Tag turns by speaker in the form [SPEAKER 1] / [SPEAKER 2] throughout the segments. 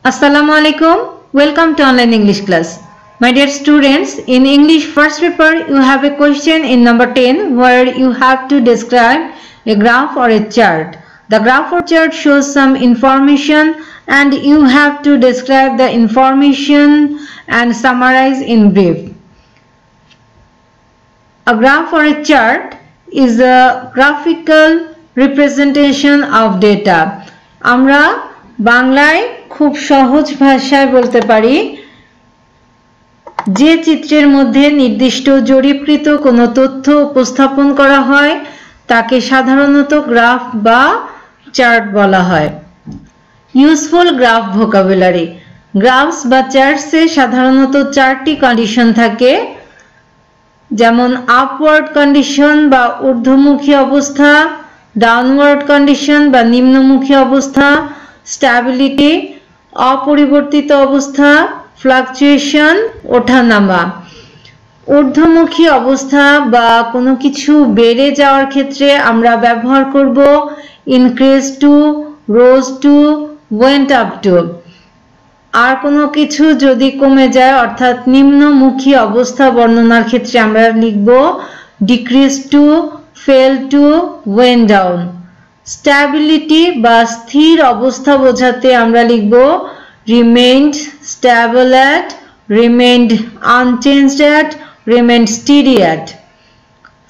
[SPEAKER 1] Assalamu alaikum. Welcome to online English class. My dear students, in English first paper you have a question in number 10 where you have to describe a graph or a chart. The graph or chart shows some information and you have to describe the information and summarize in brief. A graph or a chart is a graphical representation of data. আমরা বাংলায় খুব সহজ ভাষায় বলতে পারি যে চিত্রের মধ্যে নির্দিষ্ট জরিপকৃত কোনো তথ্য উপস্থাপন করা হয় তাকে সাধারণত গ্রাফ বা চার্ট বলা হয়। Useful graph vocabulary. গ্রাফস বা চার্টসে সাধারণত চারটি কন্ডিশন থাকে, যেমন আপওয়ার্ড কন্ডিশন বা ঊর্ধ্বমুখী অবস্থা, ডাউনওয়ার্ড কন্ডিশন বা নিম্নমুখী অবস্থা, স্ট্যাবিলিটি অপরিবর্তিত অবস্থা, ফ্লাকচুয়েশন ওঠানামা। ঊর্ধ্বমুখী অবস্থা বা কোনো কিছু বেড়ে যাওয়ার ক্ষেত্রে আমরা ব্যবহার করব increase to, rose to, went up to. আর কোনো কিছু যদি কমে যায় অর্থাৎ নিম্নমুখী অবস্থা বর্ণনার ক্ষেত্রে আমরা লিখব decrease to, fell to, went down. Stability বা স্থির অবস্থা বোঝাতে আমরা লিখব remained stable at, remained unchanged at, remained steady at.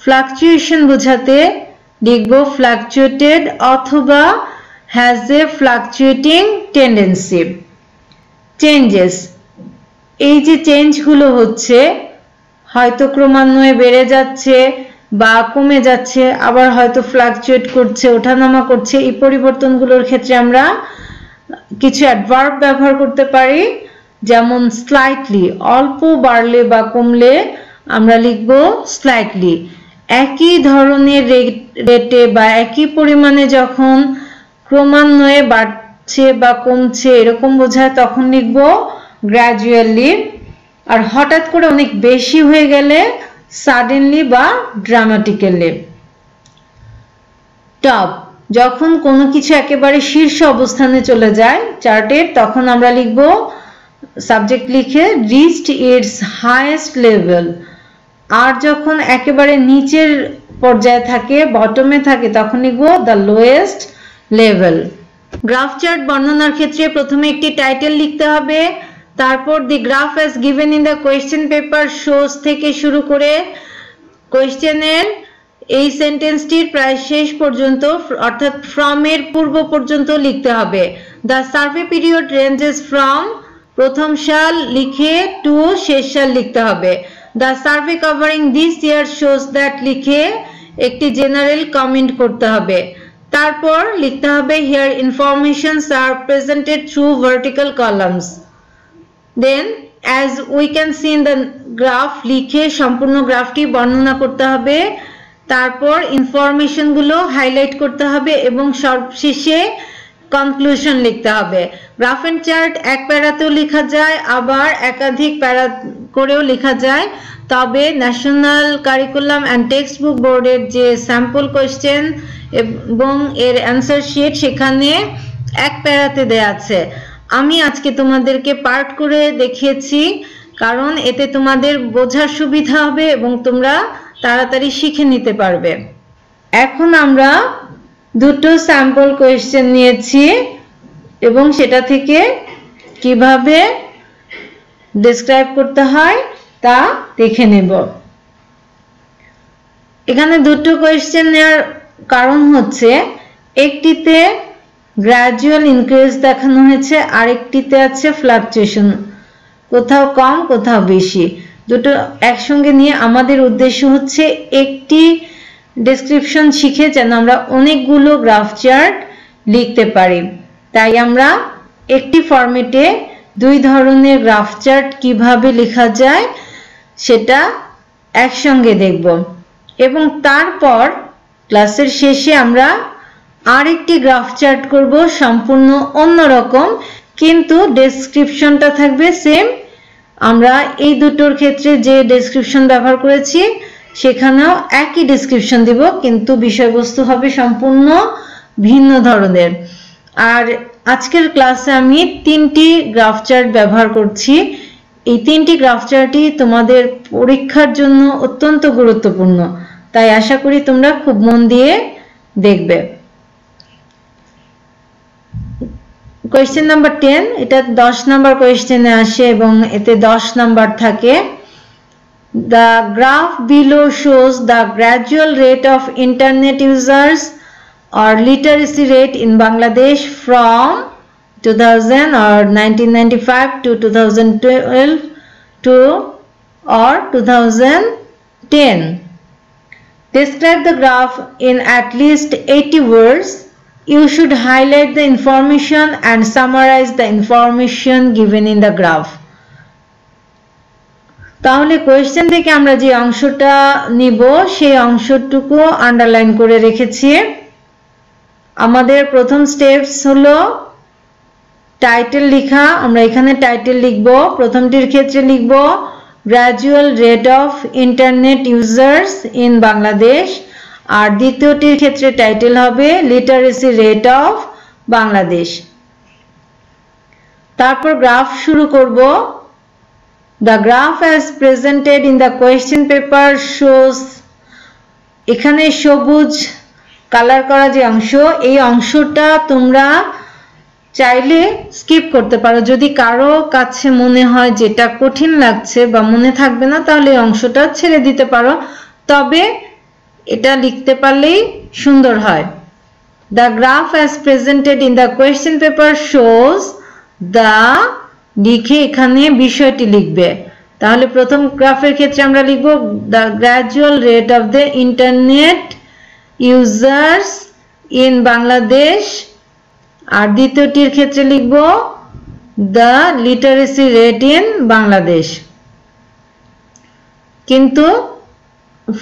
[SPEAKER 1] Fluctuation বোঝাতে লিখব ফ্লাকচুয়েটেড অথবা has a fluctuating tendency. Changes, এই যে চেঞ্জগুলো হচ্ছে হয়তো ক্রমান্বয়ে বেড়ে যাচ্ছে বা কমে যাচ্ছে, আবার হয়তো ফ্লাকচুয়েট করছে, ওঠানামা করছে, এই পরিবর্তনগুলোর ক্ষেত্রে আমরা কিছু অ্যাডভার্ব ব্যবহার করতে পারি, যেমন স্লাইটলি, অল্প বাড়লে বা কমলে আমরা লিখব স্লাইটলি। একই ধরনের রেটে বা একই পরিমাণে যখন ক্রমান্বয়ে বাড়ছে বা কমছে এরকম বোঝায় তখন লিখব গ্র্যাজুয়ালি। আর হঠাৎ করে অনেক বেশি হয়ে গেলে সাডেনলি বা ড্রামাটিক্যালি। টপ, যখন কোনো কিছু একেবারে শীর্ষ অবস্থানে চলে যায় চার্টের তখন আমরা লিখব সাবজেক্ট লিখে রিচড ইটস হাইয়েস্ট লেভেল। আর যখন একেবারে নিচের পর্যায়ে থাকে, বটমে থাকে, তখন লিখব the lowest level. Graph chart বর্ণনার ক্ষেত্রে প্রথমে একটি টাইটেল লিখতে হবে, তারপর the graph as given in the question paper shows থেকে শুরু করে কোয়েশ্চেনের এই সেন্টেন্সটির প্রায় শেষ পর্যন্ত অর্থাৎ ফ্রম এর পূর্ব পর্যন্ত লিখতে হবে। The survey period ranges from, প্রথম সাল লিখে টু শেষ সাল লিখতে হবে। The survey covering this year shows that লিখে একটি জেনারেল কমেন্ট করতে হবে। তারপর লিখতে হবে here informations R presented through vertical columns. Then as we can see in the graph লিখে সম্পূর্ণ গ্রাফটি বর্ণনা করতে হবে, তারপর ইনফরমেশন গুলো হাইলাইট করতে হবে এবং সবশেষে কনক্লুশন লিখতে হবে। গ্রাফ এন্ড চার্ট এক প্যারাতেও লেখা যায়, আবার একাধিক প্যারা করেও লেখা যায়, তবে national curriculum and text book বোর্ডের যে স্যাম্পল কোয়েশ্চেন এবং এর অ্যান্সার শিট সেখানে এক প্যারাতে দেয়া আছে। আমি আজকে তোমাদেরকে পার্ট করে দেখিয়েছি কারণ এতে তোমাদের বোঝার সুবিধা হবে এবং তোমরা তাড়াতাড়ি শিখে নিতে পারবে। এখন আমরা দুটো স্যাম্পল কোয়েশ্চেন নিয়েছি এবং সেটা থেকে কিভাবে ডেসক্রাইব করতে হয় তা দেখে নেব। এখানে দুটো কোয়েশ্চেন নেওয়ার কারণ হচ্ছে একটিতে গ্র্যাজুয়াল ইনক্রিজ দেখানো হয়েছে, আরেকটিতে আছে ফ্লাকচুয়েশন, কোথাও কম কোথাও বেশি। দুটো একসঙ্গে নিয়ে আমাদের উদ্দেশ্য হচ্ছে একটি ডেসক্রিপশন শিখে যেন আমরা অনেকগুলো গ্রাফ চার্ট লিখতে পারি। তাই আমরা একটি ফরম্যাটে দুই ধরনের গ্রাফ চার্ট কিভাবে লেখা যায় সেটা একসঙ্গে দেখব এবং তারপর ক্লাসের শেষে আমরা আরেকটি গ্রাফ চার্ট করব সম্পূর্ণ অন্যরকম, কিন্তু ডেসক্রিপশনটা থাকবে সেম। আমরা এই দুটোর ক্ষেত্রে যে ডেসক্রিপশন ব্যবহার করেছি সেখানেও একই ডেসক্রিপশন দিব, কিন্তু বিষয়বস্তু হবে সম্পূর্ণ ভিন্ন ধরনের। আর আজকের ক্লাসে আমি তিনটি গ্রাফ চার্ট ব্যবহার করছি। এই তিনটি গ্রাফ চার্টই তোমাদের পরীক্ষার জন্য অত্যন্ত গুরুত্বপূর্ণ, তাই আশা করি তোমরা খুব মন দিয়ে দেখবে। কোয়েশ্চেন নাম্বার 10, এটা 10 নাম্বার কোয়েশ্চেনে আসে এবং এতে 10 নাম্বার থাকে। The graph below shows the gradual rate of internet users or literacy rate in Bangladesh from 2000 or 1995 to 2012 to or 2010. Describe the graph in at least 80 words. You should highlight the information and summarize the information given in the graph. তাহলে question থেকে আমরা যে অংশটা নিব সেই অংশটুকু underline করে রেখেছি। আমাদের প্রথম স্টেপস হলো টাইটেল লেখা। আমরা এখানে টাইটেল লিখব। প্রথমটির ক্ষেত্রে লিখব gradual rate of internet users in Bangladesh, আর দ্বিতীয়টির ক্ষেত্রে টাইটেল হবে লিটারেসি রেট অফ বাংলাদেশ। তারপর গ্রাফ শুরু করব। The graph as presented in the question paper shows, এখানে সবুজ কালার করা যে অংশ, এই অংশটা তোমরা চাইলে স্কিপ করতে পারো। যদি কারো কাছে মনে হয় যেটা কঠিন লাগছে বা মনে থাকবে না, তাহলে এই অংশটা ছেড়ে দিতে পারো, তবে এটা লিখতে পারলেই সুন্দর হয়। The graph as presented in the question paper shows the, লিখে এখানে বিষয়টি লিখবে। তাহলে প্রথম গ্রাফের ক্ষেত্রে আমরা লিখব the gradual rate of the internet users in Bangladesh, আর দ্বিতীয়টির ক্ষেত্রে লিখব the literacy rate in Bangladesh, কিন্তু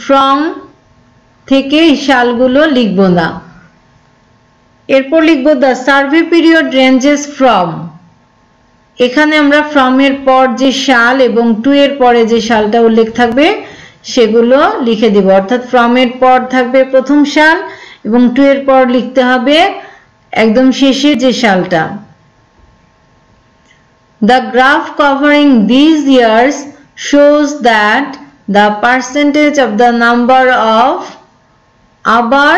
[SPEAKER 1] from থেকে সালগুলো লিখব না। এরপর লিখব the survey period ranges from, এখানে আমরা ফ্রম এর পর যে সাল এবং টু এর পরে যে সালটা উল্লেখ থাকবে সেগুলো লিখে দিব, অর্থাৎ ফ্রম এর পর থাকবে প্রথম সাল এবং টু এর পর লিখতে হবে একদম শেষে যে সালটা। The graph covering these years shows that the percentage of the number of, আবার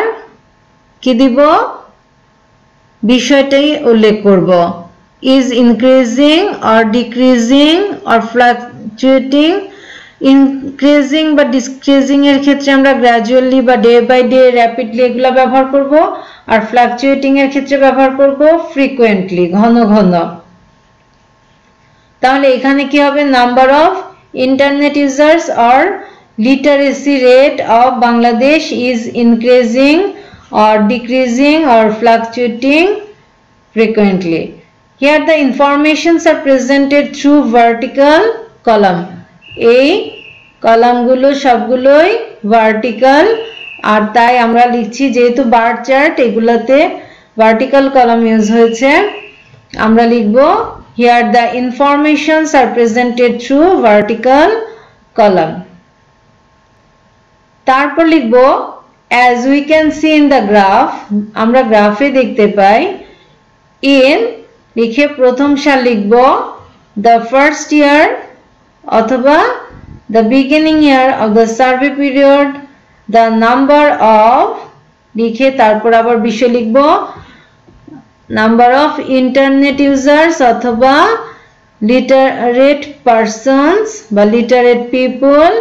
[SPEAKER 1] কি দিব, বিষয়টাই উল্লেখ করব, is increasing or decreasing or fluctuating. increasing বা decreasing এর ক্ষেত্রে আমরা gradually বা day by day, rapidly এগুলা ব্যবহার করব, আর fluctuating এর ক্ষেত্রে ব্যবহার করব frequently, ঘন ঘন। তাহলে এখানে কি হবে, number of internet users or literacy rate of Bangladesh is increasing or decreasing or fluctuating frequently. Here the informations are presented through vertical column. এই কলামগুলো সবগুলোই ভার্টিক্যাল, আর তাই আমরা লিখছি যেহেতু বার চার্ট এগুলাতে ভার্টিক্যাল কলাম ইউজ হয়েছে, আমরা লিখব here the informations are presented through vertical column. তারপর লিখব as we can see in the graph, আমরা গ্রাফে দেখতে পাই in, লিখে প্রথম সাল লিখব the first year অথবা the beginning year of the survey period, the number of, লিখে তারপর আবার বিষয় লিখব number of internet users অথবা literate persons বা literate people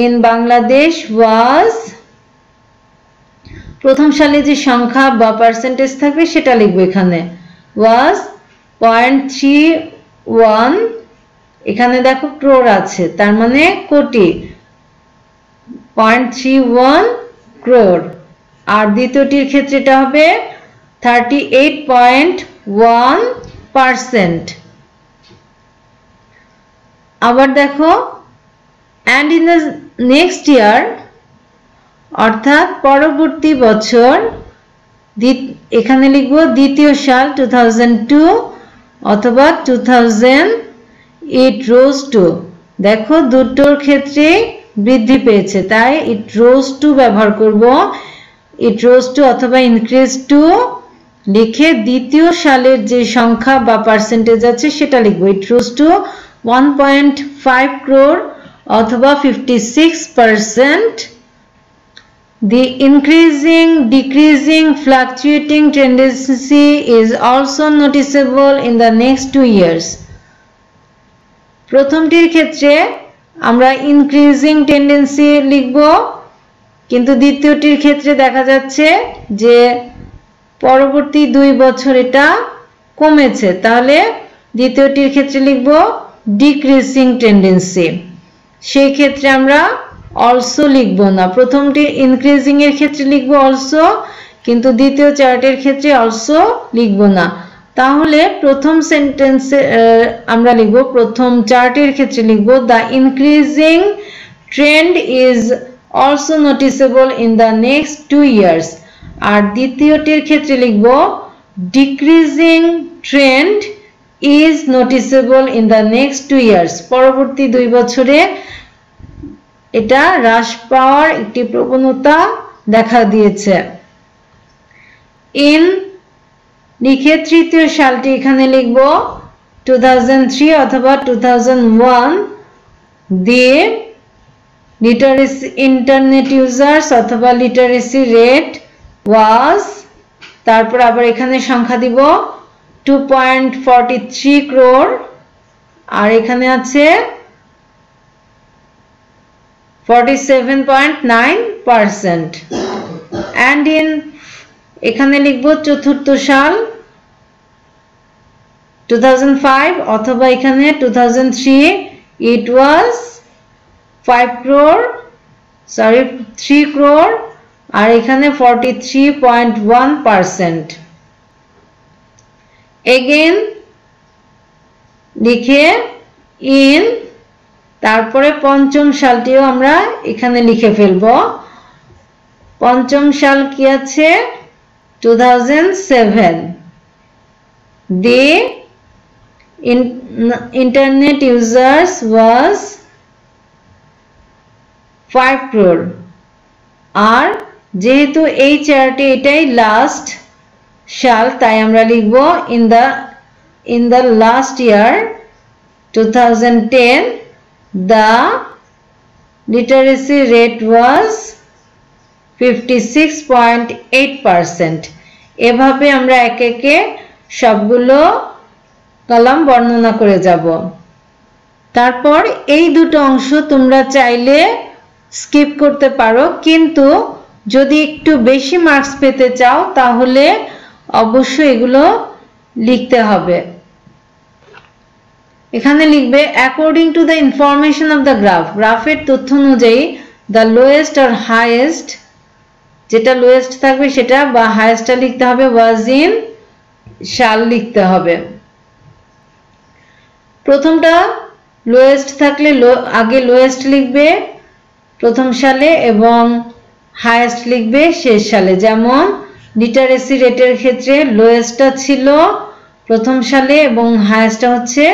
[SPEAKER 1] in Bangladesh was, প্রথম সালে যে সংখ্যা বা পার্সেন্টেজ থাকবে সেটা লিখব এখানে, was 0.31, এখানে দেখো ক্রোর আছে তার মানে কোটি, 0.31 ক্রোর, আর দ্বিতীয়টির ক্ষেত্রে এটা হবে 38.1%। আবার দেখো and in the next year, অর্থাৎ পরবর্তী বছর, এখানে লিখব দ্বিতীয় সাল 2002 অথবা 2000, it rose to, দেখো দুটোর ক্ষেত্রে বৃদ্ধি পেয়েছে তাই it rose to ব্যবহার করব, it rose to অথবা increased to লিখে দ্বিতীয় সালের যে সংখ্যা বা পার্সেন্টেজ আছে সেটা লিখব। ইট rose to 1.5 crore অথবা 56%. The increasing, decreasing, fluctuating tendency is also noticeable in the next 2 years. প্রথমটির ক্ষেত্রে আমরা ইনক্রিজিং টেন্ডেন্সি লিখব, কিন্তু দ্বিতীয়টির ক্ষেত্রে দেখা যাচ্ছে যে পরবর্তী 2 বছর এটা কমেছে, তাহলে দ্বিতীয়টির ক্ষেত্রে লিখব ডিক্রিজিং টেন্ডেন্সি। সেই ক্ষেত্রে আমরা অলসো লিখব না, প্রথমটি ইনক্রিজিং এর ক্ষেত্রে লিখব অলসো, কিন্তু দ্বিতীয় চার্টের ক্ষেত্রে অলসো লিখব না। তাহলে প্রথম সেন্টেন্সে আমরা লিখব, প্রথম চার্টের ক্ষেত্রে লিখব the increasing trend is also noticeable in the next 2 years। আর দ্বিতীয়টির ক্ষেত্রে লিখব decreasing trend is noticeable in the next 2 years। পরবর্তী 2 বছরে এটা হ্রাস পাওয়ার একটি প্রবণতা দেখা দিয়েছে। ইন লিখে তৃতীয় সালটি এখানে লিখব 2003 অথবা 2001 দিয়ে লিটারেসি ইন্টারনেট ইউজার্স অথবা লিটারেসি রেট ওয়াজ, তারপর আবার এখানে সংখ্যা দিব 2.43 crore, আর এখানে আছে 47.9%। and in এখানে লিখব চতুর্থ সাল 2005 অথবা এখানে 2003 it was 3 crore, আর এখানে 43.1%। again লিখে in, তারপরে পঞ্চম সালটিও আমরা এখানে লিখে ফেলব। পঞ্চম সাল কি আছে 2007। the internet users was 5 crore। আর যেহেতু এই চার্টে এটাই লাস্ট সাল, তাই আমরা লিখব in the last year 2010 the literacy rate was 56.8%। এভাবে আমরা একে একে সবগুলো কলাম বর্ণনা করে যাব। তারপর এই দুটো অংশ তোমরা চাইলে স্কিপ করতে পারো, কিন্তু যদি একটু বেশি মার্কস পেতে চাও তাহলে অবশ্যই এগুলো লিখতে হবে। এখানে লিখবে according to the information of the graph, গ্রাফের তথ্য অনুযায়ী দ্য লোয়েস্ট আর হাইয়েস্ট, যেটা লোয়েস্ট থাকবে সেটা বা হাইয়েস্টটা লিখতে হবে, ওয়াজ ইন সাল লিখতে হবে। প্রথমটা লোয়েস্ট থাকলে আগে লোয়েস্ট লিখবে প্রথম সালে এবং হাইয়েস্ট লিখবে শেষ সালে। যেমন লিটারেসি রেটের ক্ষেত্রে লোয়েস্টটা ছিল প্রথম সালে এবং হাইয়েস্টটা হচ্ছে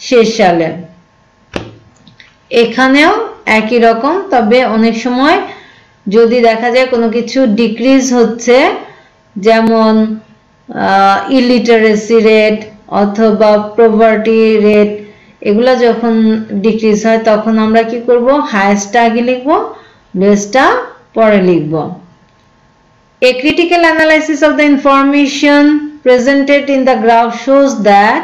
[SPEAKER 1] শেষ সালে। এখানেও একই রকম, তবে অনেক সময় যদি দেখা যায় কোনো কিছু ডিক্রিজ হচ্ছে, যেমন ইলিটারেসি রেট অথবা পভার্টি রেট, এগুলা যখন ডিক্রিজ হয় তখন আমরা কি করব, হাইয়েস্টটা আগে লিখব, লোয়েস্টটা পরে লিখব। A critical analysis of the information presented in the graph shows that,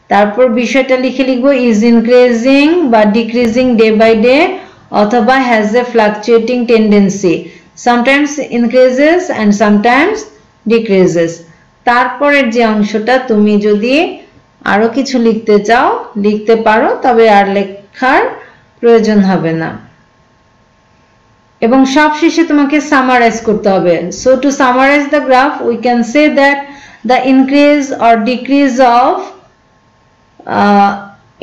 [SPEAKER 1] তারপর বিষয়টা লিখে লিখব is increasing বা decreasing day by day অথবা has a fluctuating tendency, sometimes increases and sometimes decreases। তারপরের যে অংশটা তুমি যদি আরো কিছু লিখতে চাও লিখতে পারো, তবে আর লেখার প্রয়োজন হবে না। এবং সবশেষে তোমাকে সামারাইজ করতে হবে। So to summarize the graph, we can say that the increase or decrease of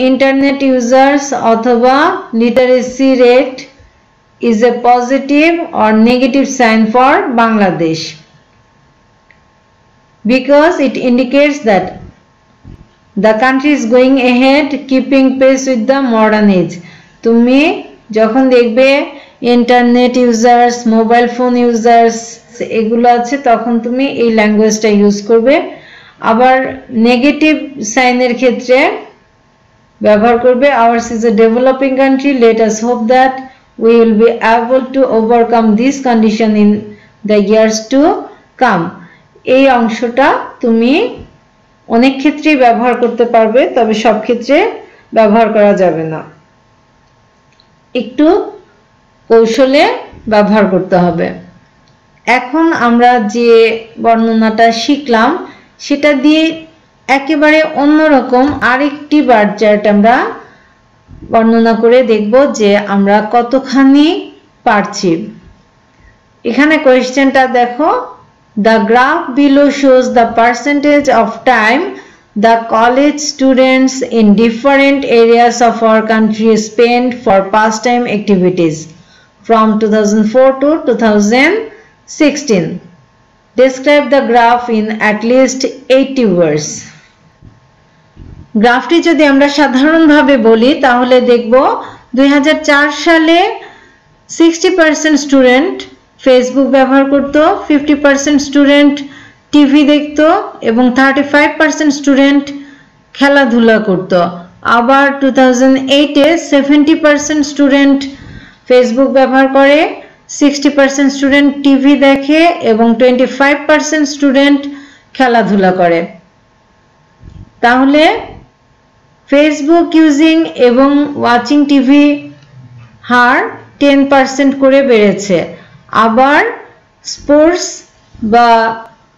[SPEAKER 1] internet users অথবা literacy rate is a positive or negative sign for Bangladesh, because it indicates that the country is going ahead, keeping pace with the modern age। তুমি যখন দেখবে internet users, mobile phone users এগুলো আছে, তখন তুমি এই ল্যাঙ্গুয়েজটা use করবে। আবার নেগেটিভ সাইনের ক্ষেত্রে ব্যবহার করবে ours is a developing country, let us hope that we will be able to overcome this condition in the years to come। এই অংশটা তুমি অনেক ক্ষেত্রেই ব্যবহার করতে পারবে, তবে সব ক্ষেত্রে ব্যবহার করা যাবে না, একটু কৌশলে ব্যবহার করতে হবে। এখন আমরা যে বর্ণনাটা শিখলাম সেটা দিয়ে একেবারে অন্যরকম আরেকটি বার চার্ট আমরা বর্ণনা করে দেখব যে আমরা কতখানি পারছি। এখানে কোয়েশ্চেনটা দেখো, the graph below shows the percentage of time the college students in different areas of our country spend for pastime activities from 2004 to 2016. Describe the graph in at least 80 words. গ্রাফটি যদি আমরা সাধারণভাবে বলি তাহলে দেখব 2004 সালে 60% স্টুডেন্ট ফেসবুক ব্যবহার করত, 50% স্টুডেন্ট টিভি দেখত এবং 35% স্টুডেন্ট খেলাধুলা করত। আবার 2008-এ 70% স্টুডেন্ট ফেসবুক ব্যবহার করে, 60% স্টুডেন্ট টিভি দেখে এবং 25% স্টুডেন্ট খেলাধুলা করে। তাহলে ফেসবুক ইউজিং এবং ওয়াচিং টিভি হার 10% করে বেড়েছে। আবার স্পোর্টস বা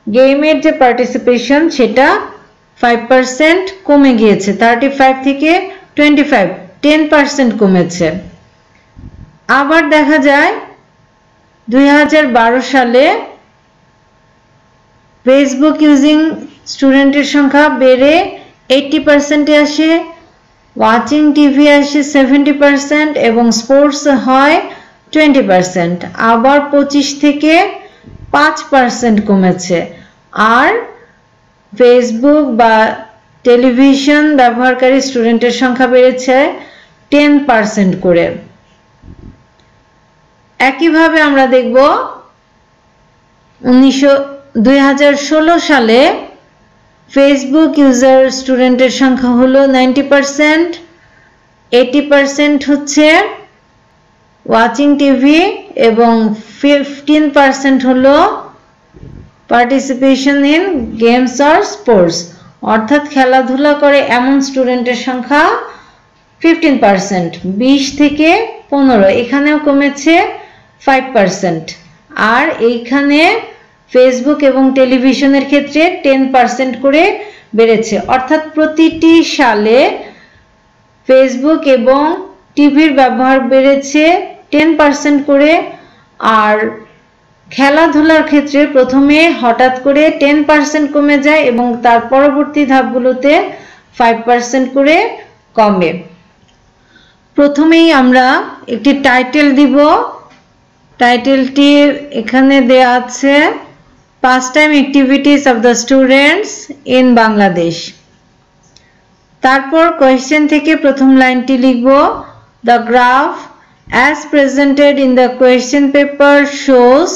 [SPEAKER 1] গেমের যে পার্টিসিপেশন সেটা 5% কমে গিয়েছে, 35 থেকে 25, 10% কমেছে। আবার দেখা যায় 2012 সালে ফেসবুক ইউজিং স্টুডেন্টের সংখ্যা বেড়ে 80%-এ আসে, ওয়াচিং টিভি আসে 70% এবং স্পোর্টস হয় 20%। আবার 25 থেকে 5% কমেছে। আর ফেসবুক বা টেলিভিশন ব্যবহারকারী স্টুডেন্টের সংখ্যা বেড়েছে 10% করে। একইভাবে আমরা দেখব 2016 সালে ফেসবুক ইউজার স্টুডেন্টের সংখ্যা হলো 90%, 80% হচ্ছে ওয়াচিং টিভি এবং 15% হলো participation in games or sports, অর্থাৎ খেলাধুলা করে এমন স্টুডেন্টের সংখ্যা 15%, 20 থেকে 15, এখানেও কমেছে 5%। আর এইখানে ফেসবুক এবং টেলিভিশনের ক্ষেত্রে 10% করে বেড়েছে, অর্থাৎ প্রতিটি সালে ফেসবুক এবং টিভির ব্যবহার বেড়েছে 10% করে। আর খেলাধুলার ক্ষেত্রে প্রথমে হঠাৎ করে 10% কমে যায় এবং তার পরবর্তী ধাপগুলোতে 5% করে কমে। প্রথমেই আমরা একটি টাইটেল দিব, টাইটেলটি এখানে দেয়া আছে pastime activities of the students in Bangladesh। তারপর কোয়েশ্চেন থেকে প্রথম লাইনটি লিখব, the graph as presented in the question paper shows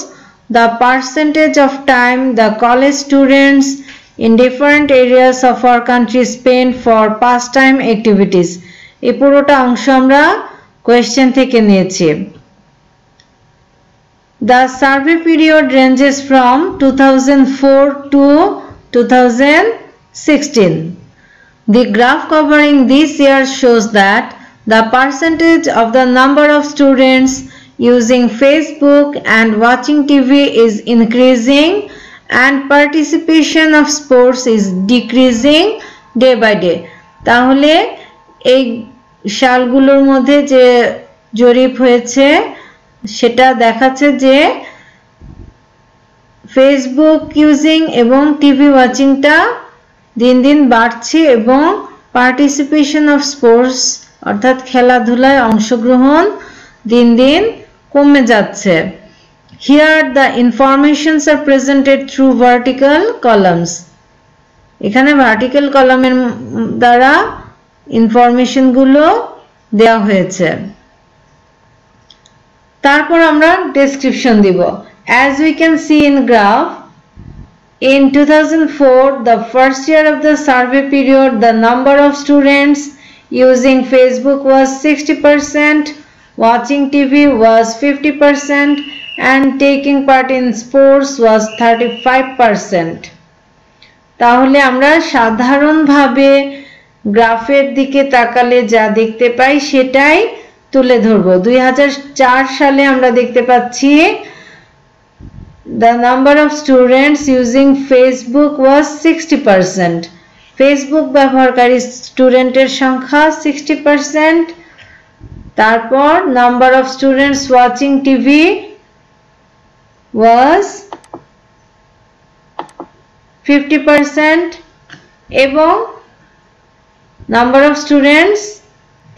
[SPEAKER 1] the percentage of time the college students in different areas of our country spend for pastime activities। এই পুরোটা অংশ আমরা question থেকে নিয়েছি। The survey period ranges from 2004 to 2016. The graph covering this year shows that the percentage of the number of students using Facebook and watching TV is increasing and participation of sports is decreasing day by day। তাহলে এই সালগুলোর মধ্যে যে জরিপ হয়েছে সেটা দেখাচ্ছে যে Facebook using এবং টিভি ওয়াচিংটা দিন দিন বাড়ছে এবং পার্টিসিপেশন অফ স্পোর্টস অর্থাৎ খেলাধুলায় অংশগ্রহণ দিন দিন কমে যাচ্ছে। Here the informations are presented through vertical columns। এখানে ভার্টিক্যাল কলামের দ্বারা ইনফরমেশনগুলো দেওয়া হয়েছে। তারপর আমরা ডেসক্রিপশন দিব। As we can see in graph, in 2004, the first year of the survey period, the number of students using Facebook was 60%, watching TV was 50%, and taking part in sports was 35%. তাহলে আমরা সাধারণভাবে গ্রাফের দিকে তাকালে যা দেখতে পাই সেটাই তুলে ধরব। 2004 সালে আমরা দেখতে পাচ্ছি the number of students using Facebook was 60%. Facebook ব্যবহারকারী স্টুডেন্টের সংখ্যা 60%। তারপর number of students watching TV was 50% এবং number of students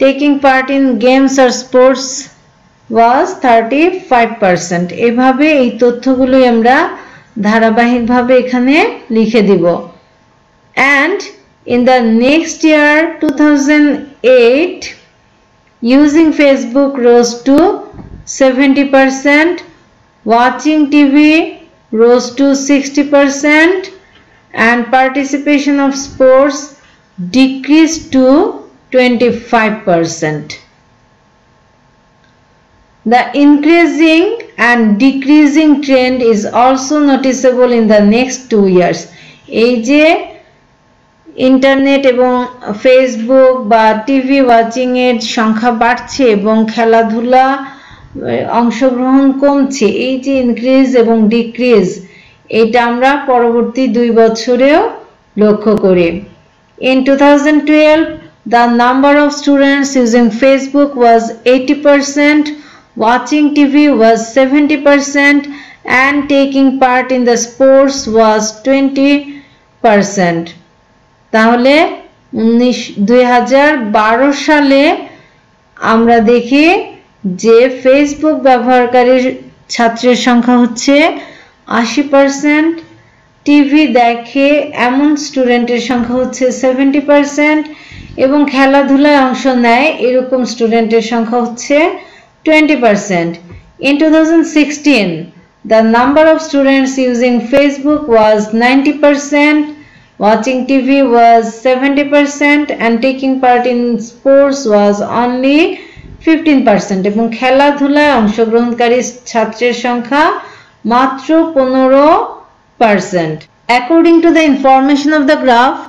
[SPEAKER 1] taking part in games or sports was 35%. এভাবে এই তথ্যগুলো আমরা ধারাবাহিকভাবে এখানে লিখে দিব। And in the next year 2008, using Facebook rose to 70%, watching TV rose to 60%, and participation of sports decreased to 25%. The increasing and decreasing trend is also noticeable in the next 2 years. এই যে internet এবং Facebook বা TV watching এর সংখ্যা বাড়ছে এবং খেলাধুলা অংশগ্রহণ কমছে, এই যে ইনক্রিজ এবং ডিক্রিজ এটা আমরা পরবর্তী 2 বছরেও লক্ষ্য করি। In 2012, the number of students using Facebook was 80%, watching TV was 70%, and taking part in the sports was 20%. তাহলে 2012 সালে আমরা দেখি যে ফেসবুক ব্যবহারকারী ছাত্রের সংখ্যা হচ্ছে 80%, টিভি দেখে এমন স্টুডেন্টের সংখ্যা হচ্ছে 70% এবং খেলাধুলায় অংশ নেয় এরকম স্টুডেন্টের সংখ্যা হচ্ছে 20%. In 2016, the number of students using Facebook was 90%, watching TV was 70%, and taking part in sports was only 15%. এবং খেলাধুলায় অংশগ্রহণকারী ছাত্রের সংখ্যা মাত্র 15%. According to the information of the graph,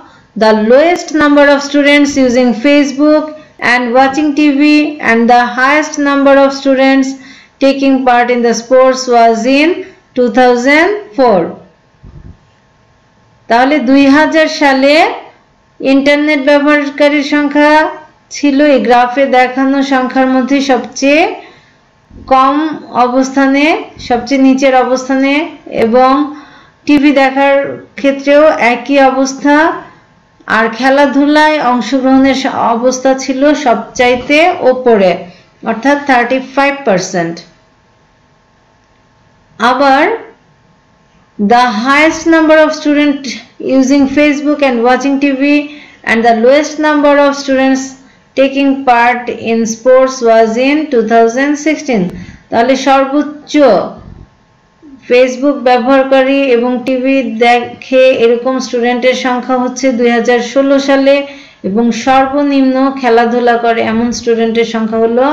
[SPEAKER 1] the lowest number of students using Facebook and watching TV and the highest number of students taking part in the sports was in 2004. তাহলে 2000 সালে internet ব্যবহারকারীর সংখ্যা ছিল এই গ্রাফে দেখানো সংখ্যার মধ্যে সবচেয়ে কম অবস্থানে, সবচেয়ে নিচের অবস্থানে, এবং টিভি দেখার ক্ষেত্রেও একই অবস্থা, আর খেলাধুলায় অংশগ্রহণের অবস্থা ছিল সবচাইতে উপরে অর্থাৎ 35%। আবার the highest number of students using Facebook and watching TV and the lowest number of students taking part in sports was in 2016. তাহলে সর্বোচ্চ ফেসবুক ব্যবহারকারী এবং টিভি দেখে এরকম স্টুডেন্টের সংখ্যা হচ্ছে 2016 সালে এবং সর্বনিম্ন খেলাধুলা করে এমন স্টুডেন্টের সংখ্যা হলো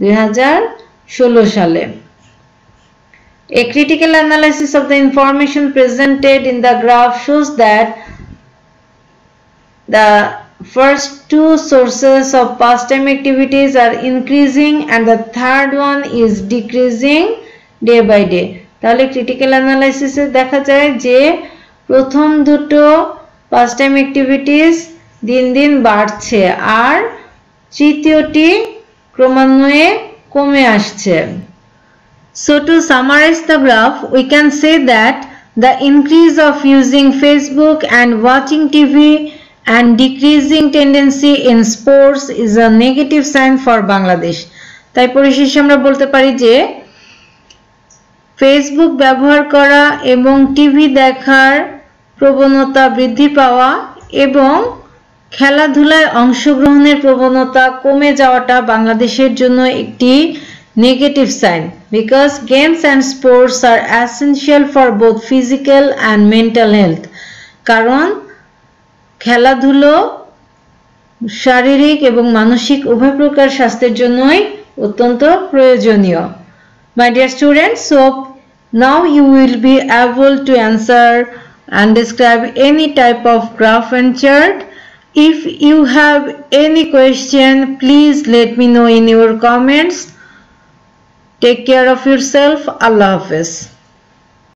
[SPEAKER 1] 2016 সালে। A critical analysis of the information presented in the graph shows that the first 2 sources of pastime activities are increasing and the third one is decreasing day by day. তাহলে ক্রিটিক্যাল অ্যানালাইসিসে দেখা যায় যে প্রথম দুটো pastime activities দিন দিন বাড়ছে আর তৃতীয়টি ক্রমান্বয়ে কমে আসছে। So to summarize the graph, we can say that the increase of using Facebook and watching TV and decreasing tendency in sports is a negative sign for Bangladesh. তাই পরিশেষে আমরা বলতে পারি যে ফেসবুক ব্যবহার করা এবং টিভি দেখার প্রবণতা বৃদ্ধি পাওয়া এবং খেলাধুলায় অংশগ্রহণের প্রবণতা কমে যাওয়াটা বাংলাদেশের জন্য একটি negative sign, because games and sports are essential for both physical and mental health. কারণ খেলাধুলো শারীরিক এবং মানসিক উভয় প্রকার স্বাস্থ্যের জন্যই অত্যন্ত প্রয়োজনীয়. My dear students, so now you will be able to answer and describe any type of graph and chart. If you have any question, please let me know in your comments. Take care of yourself. Allah Hafiz.